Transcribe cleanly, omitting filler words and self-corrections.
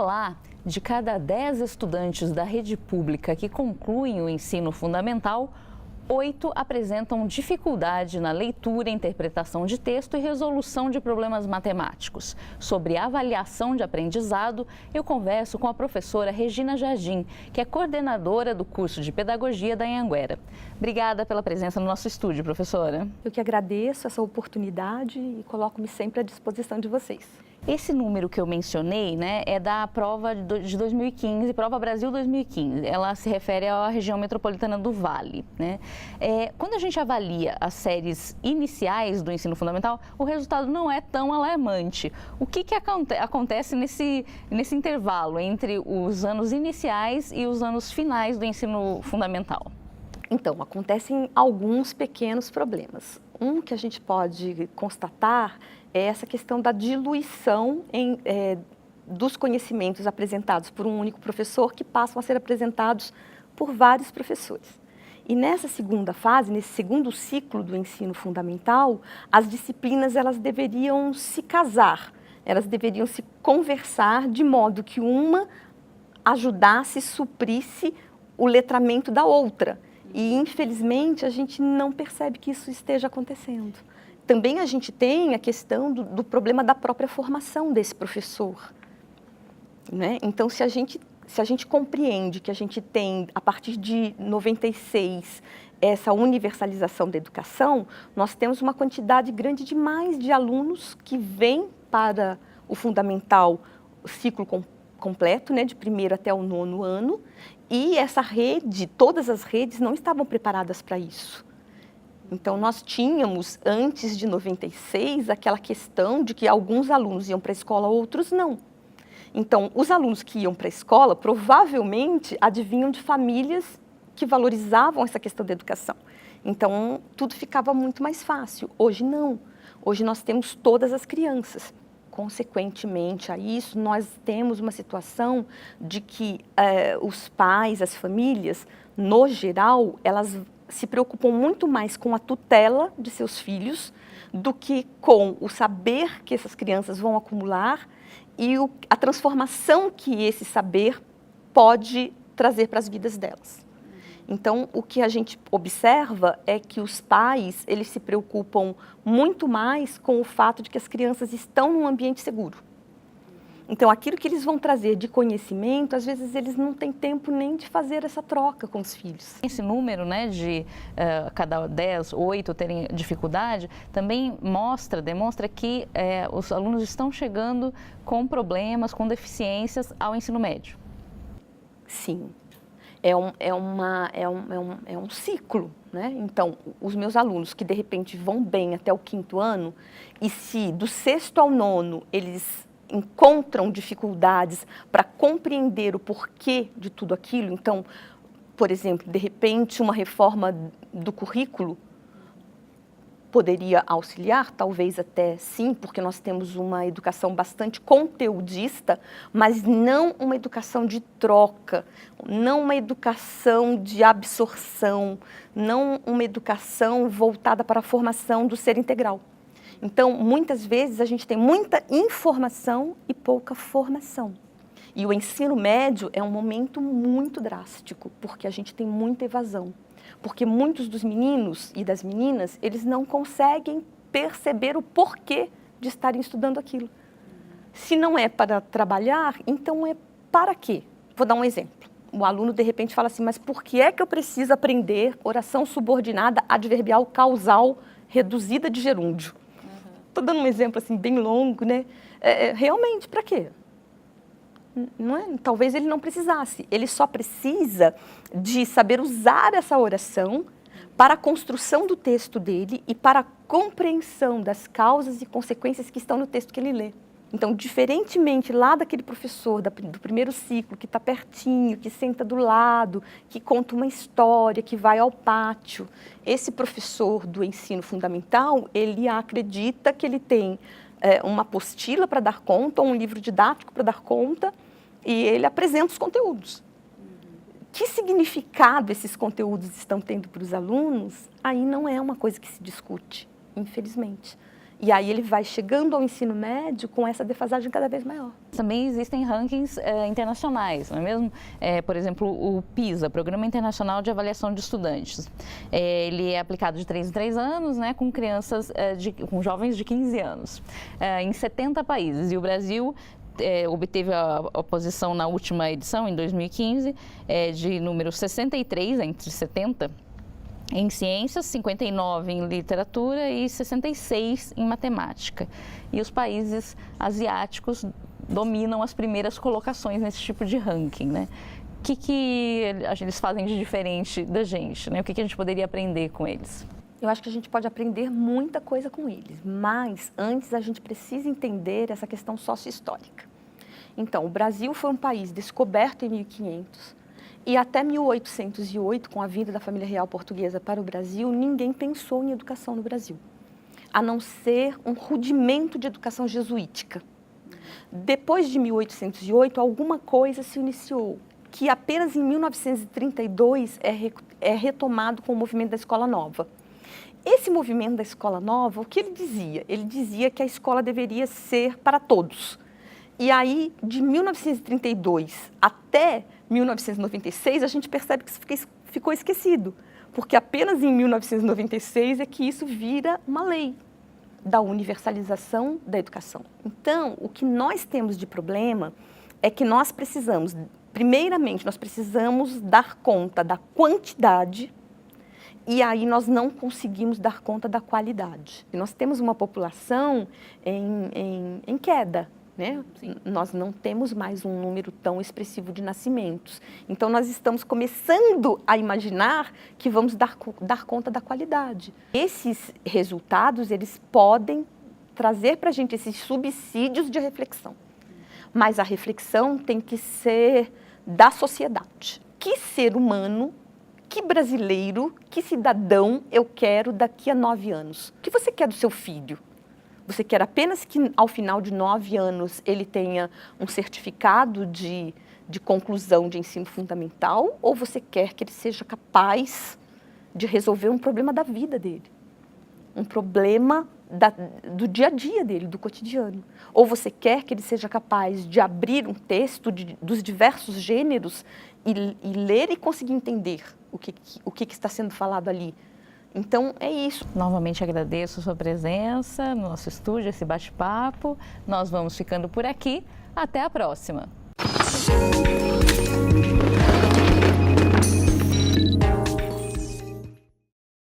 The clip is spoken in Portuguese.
Olá! De cada 10 estudantes da rede pública que concluem o ensino fundamental, 8 apresentam dificuldade na leitura, interpretação de texto e resolução de problemas matemáticos. Sobre avaliação de aprendizado, eu converso com a professora Regina Jardim, que é coordenadora do curso de Pedagogia da Anhanguera. Obrigada pela presença no nosso estúdio, professora. Eu que agradeço essa oportunidade e coloco-me sempre à disposição de vocês. Esse número que eu mencionei, é da prova de 2015, Prova Brasil 2015. Ela se refere à região metropolitana do Vale, quando a gente avalia as séries iniciais do ensino fundamental, o resultado não é tão alarmante. O que acontece nesse intervalo entre os anos iniciais e os anos finais do ensino fundamental? Então, acontecem alguns pequenos problemas. Um que a gente pode constatar é essa questão da diluição dos conhecimentos apresentados por um único professor que passam a ser apresentados por vários professores. E nessa segunda fase, nesse segundo ciclo do ensino fundamental, as disciplinas elas deveriam se casar, elas deveriam se conversar de modo que uma ajudasse, suprisse o letramento da outra. E, infelizmente, a gente não percebe que isso esteja acontecendo. Também a gente tem a questão do problema da própria formação desse professor. Então, se a gente compreende que a gente tem, a partir de 96, essa universalização da educação, nós temos uma quantidade grande demais de alunos que vêm para o fundamental, o ciclo completo, de primeiro até o 9º ano, e essa rede, todas as redes não estavam preparadas para isso. Então, nós tínhamos, antes de 96, aquela questão de que alguns alunos iam para a escola, outros não. Então, os alunos que iam para a escola, provavelmente, advinham de famílias que valorizavam essa questão da educação. Então, tudo ficava muito mais fácil. Hoje, não. Hoje, nós temos todas as crianças. Consequentemente a isso, nós temos uma situação de que os pais, as famílias, no geral, elas se preocupam muito mais com a tutela de seus filhos do que com o saber que essas crianças vão acumular e a transformação que esse saber pode trazer para as vidas delas. Então, o que a gente observa é que os pais, eles se preocupam muito mais com o fato de que as crianças estão num ambiente seguro. Então, aquilo que eles vão trazer de conhecimento, às vezes eles não têm tempo nem de fazer essa troca com os filhos. Esse número, de cada 10, 8 terem dificuldade, também demonstra que os alunos estão chegando com problemas, com deficiências ao ensino médio. Sim. É um ciclo, Então, os meus alunos que de repente vão bem até o 5º ano e se do 6º ao 9º eles encontram dificuldades para compreender o porquê de tudo aquilo, então, por exemplo, de repente uma reforma do currículo poderia auxiliar, talvez até sim, porque nós temos uma educação bastante conteudista, mas não uma educação de troca, não uma educação de absorção, não uma educação voltada para a formação do ser integral. Então, muitas vezes a gente tem muita informação e pouca formação. E o ensino médio é um momento muito drástico, porque a gente tem muita evasão. Porque muitos dos meninos e das meninas, eles não conseguem perceber o porquê de estarem estudando aquilo. Se não é para trabalhar, então é para quê? Vou dar um exemplo. O aluno, de repente, fala assim, mas por que é que eu preciso aprender oração subordinada, adverbial, causal, reduzida de gerúndio? Estou dando um exemplo assim, bem longo, realmente, para quê? Não é? Talvez ele não precisasse, ele só precisa de saber usar essa oração para a construção do texto dele e para a compreensão das causas e consequências que estão no texto que ele lê. Então, diferentemente lá daquele professor do primeiro ciclo, que está pertinho, que senta do lado, que conta uma história, que vai ao pátio, esse professor do ensino fundamental, ele acredita que ele tem uma apostila para dar conta, ou um livro didático para dar conta, e ele apresenta os conteúdos. Que significado esses conteúdos estão tendo para os alunos, aí não é uma coisa que se discute, infelizmente. E aí ele vai chegando ao ensino médio com essa defasagem cada vez maior. Também existem rankings internacionais, não é mesmo? Por exemplo, o PISA, Programa Internacional de Avaliação de Estudantes. Ele é aplicado de 3 em 3 anos, né, com crianças, com jovens de 15 anos, em 70 países. E o Brasil obteve a posição na última edição, em 2015, de número 63 entre 70. Em ciências, 59 em literatura e 66 em matemática. E os países asiáticos dominam as primeiras colocações nesse tipo de ranking, né? O que eles fazem de diferente da gente, né? O que a gente poderia aprender com eles? Eu acho que a gente pode aprender muita coisa com eles, mas antes a gente precisa entender essa questão sócio-histórica. Então, o Brasil foi um país descoberto em 1500, e até 1808, com a vinda da família real portuguesa para o Brasil, ninguém pensou em educação no Brasil, a não ser um rudimento de educação jesuítica. Depois de 1808, alguma coisa se iniciou, que apenas em 1932 é retomado com o movimento da Escola Nova. Esse movimento da Escola Nova, o que ele dizia? Ele dizia que a escola deveria ser para todos. E aí, de 1932 até 1996, a gente percebe que isso ficou esquecido, porque apenas em 1996 é que isso vira uma lei da universalização da educação. Então, o que nós temos de problema é que nós precisamos, primeiramente, nós precisamos dar conta da quantidade e aí nós não conseguimos dar conta da qualidade. Nós temos uma população em queda. Né? Nós não temos mais um número tão expressivo de nascimentos. Então, nós estamos começando a imaginar que vamos dar conta da qualidade. Esses resultados, eles podem trazer para a gente esses subsídios de reflexão. Mas a reflexão tem que ser da sociedade. Que ser humano, que brasileiro, que cidadão eu quero daqui a 9 anos? O que você quer do seu filho? Você quer apenas que, ao final de 9 anos, ele tenha um certificado de conclusão de ensino fundamental? Ou você quer que ele seja capaz de resolver um problema da vida dele? Um problema do dia a dia dele, do cotidiano? Ou você quer que ele seja capaz de abrir um texto dos diversos gêneros e ler e conseguir entender o que está sendo falado ali? Então, é isso. Novamente agradeço a sua presença no nosso estúdio, esse bate-papo. Nós vamos ficando por aqui. Até a próxima.